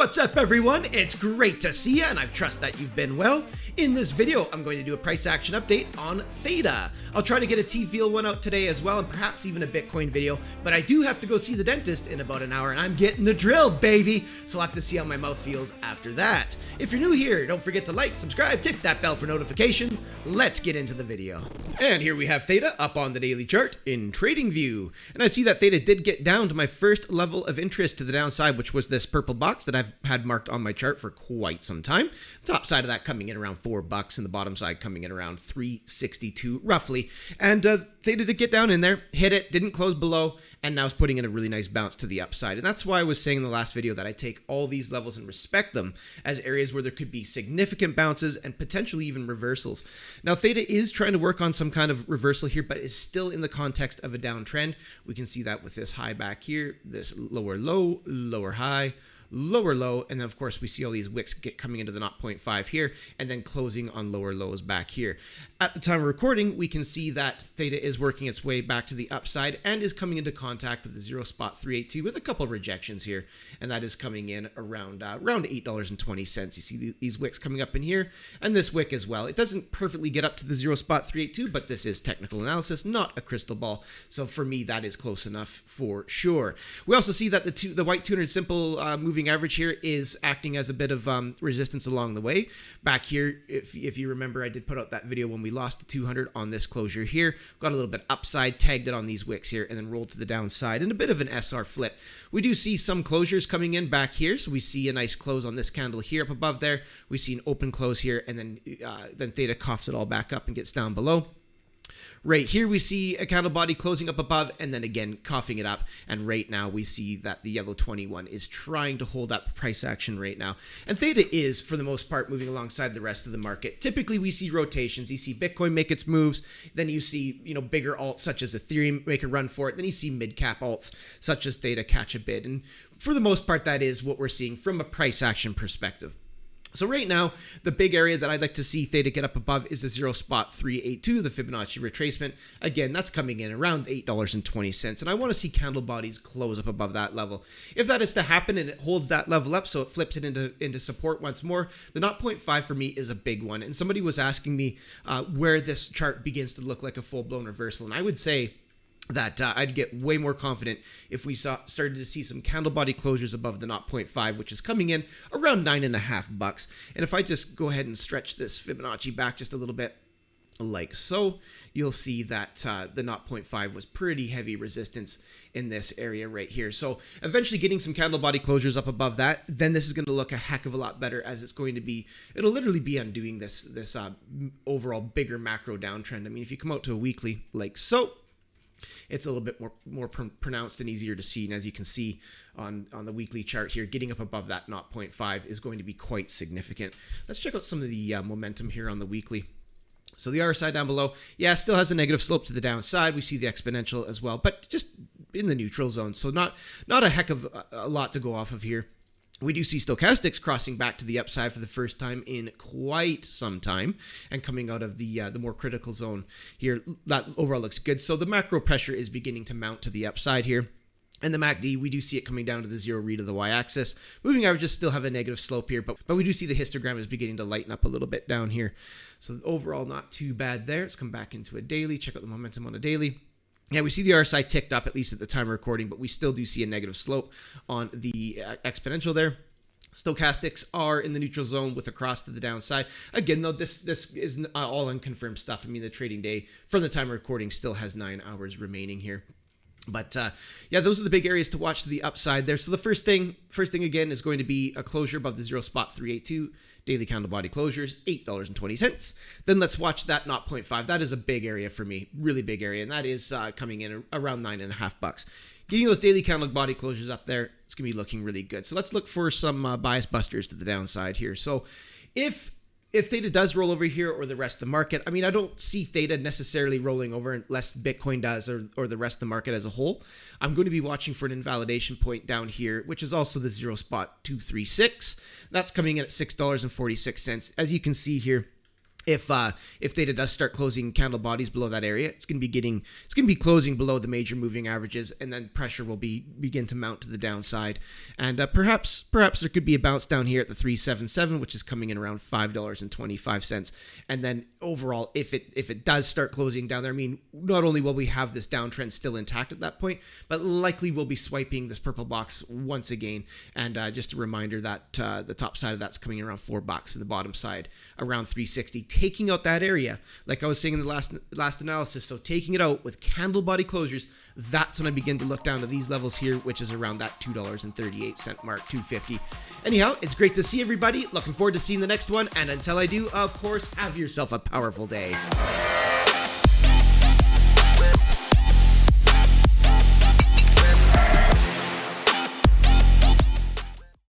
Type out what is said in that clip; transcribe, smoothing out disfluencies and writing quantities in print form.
What's up everyone? It's great to see you and I trust that you've been well. In this video, I'm going to do a price action update on Theta. I'll try to get a T-Feel one out today as well and perhaps even a Bitcoin video, but I do have to go see the dentist in about an hour and I'm getting the drill, baby! So I'll have to see how my mouth feels after that. If you're new here, don't forget to like, subscribe, tick that bell for notifications. Let's get into the video. And here we have Theta up on the daily chart in TradingView. And I see that Theta did get down to my first level of interest to the downside, which was this purple box that I've had marked on my chart for quite some time. The top side of that coming in around $4 and the bottom side coming in around $3.62 roughly. And Theta did get down in there, hit it, didn't close below, and now is putting in a really nice bounce to the upside. And that's why I was saying in the last video that I take all these levels and respect them as areas where there could be significant bounces and potentially even reversals. Now Theta is trying to work on some kind of reversal here, but is still in the context of a downtrend. We can see that with this high back here, this lower low, lower high, lower low, and then of course we see all these wicks coming into the 0.5 here and then closing on lower lows back here. At the time of recording, we can see that Theta is working its way back to the upside and is coming into contact with the 0.382 with a couple of rejections here, and that is coming in around $8.20. You see these wicks coming up in here and this wick as well. It doesn't perfectly get up to the 0.382, but this is technical analysis, not a crystal ball. So for me, that is close enough for sure. We also see that the white 200 simple moving average here is acting as a bit of resistance along the way. Back here, if you remember, I did put out that video when we lost the 200 on this closure here. Got a little bit upside, tagged it on these wicks here, and then rolled to the downside and a bit of an SR flip. We do see some closures coming in back here, so we see a nice close on this candle here up above there. We see an open close here, and then Theta coughs it all back up and gets down below. Right here we see a candle body closing up above and then again coughing it up, and right now we see that the yellow 21 is trying to hold up price action right now. And Theta is, for the most part, moving alongside the rest of the market. Typically we see rotations. You see Bitcoin make its moves, then you see bigger alts such as Ethereum make a run for it, then you see mid-cap alts such as Theta catch a bid. And for the most part, that is what we're seeing from a price action perspective. So right now, the big area that I'd like to see Theta get up above is the 0.382, the Fibonacci retracement. Again, that's coming in around $8.20, and I want to see candle bodies close up above that level. If that is to happen and it holds that level up, so it flips it into support once more, the 0.5 for me is a big one. And somebody was asking me where this chart begins to look like a full-blown reversal, and I would say that I'd get way more confident if we started to see some candle body closures above the 0.5, which is coming in around $9.50. And if I just go ahead and stretch this Fibonacci back just a little bit, like so, you'll see that the 0.5 was pretty heavy resistance in this area right here. So eventually getting some candle body closures up above that, then this is going to look a heck of a lot better, as it'll literally be undoing this overall bigger macro downtrend. I mean, if you come out to a weekly like so, it's a little bit more pronounced and easier to see. And as you can see on the weekly chart here, getting up above that 0.5 is going to be quite significant. Let's check out some of the momentum here on the weekly. So the RSI down below, yeah, still has a negative slope to the downside. We see the exponential as well, but just in the neutral zone. So not a heck of a lot to go off of here. We do see stochastics crossing back to the upside for the first time in quite some time and coming out of the more critical zone here. That overall looks good. So the macro pressure is beginning to mount to the upside here. And the MACD, we do see it coming down to the zero read of the y-axis. Moving averages still have a negative slope here, but we do see the histogram is beginning to lighten up a little bit down here. So overall, not too bad there. Let's come back into a daily, check out the momentum on a daily. Yeah, we see the RSI ticked up, at least at the time of recording, but we still do see a negative slope on the exponential there. Stochastics are in the neutral zone with a cross to the downside. Again, though, this is all unconfirmed stuff. I mean, the trading day from the time of recording still has 9 hours remaining here. But yeah, those are the big areas to watch to the upside there. So the first thing again is going to be a closure above the 0.382. Daily candle body closures, $8.20. Then let's watch that 0.5. That is a big area for me, really big area, and that is coming in around $9.50. Getting those daily candle body closures up there, it's going to be looking really good. So let's look for some bias busters to the downside here. So if Theta does roll over here, or the rest of the market, I mean, I don't see Theta necessarily rolling over unless Bitcoin does, or the rest of the market as a whole. I'm going to be watching for an invalidation point down here, which is also the 0.236. That's coming in at $6.46. As you can see here, if Theta does start closing candle bodies below that area, it's going to be closing below the major moving averages, and then pressure will begin to mount to the downside, and perhaps there could be a bounce down here at the 377, which is coming in around $5.25, and then overall, if it does start closing down there, I mean, not only will we have this downtrend still intact at that point, but likely we'll be swiping this purple box once again, and just a reminder that the top side of that's coming around $4, and the bottom side around 360. Taking out that area, like I was saying in the last analysis, so taking it out with candle body closures, that's when I begin to look down to these levels here, which is around that $2.38 mark, 250. Anyhow, it's great to see everybody. Looking forward to seeing the next one, and until I do, of course, have yourself a powerful day.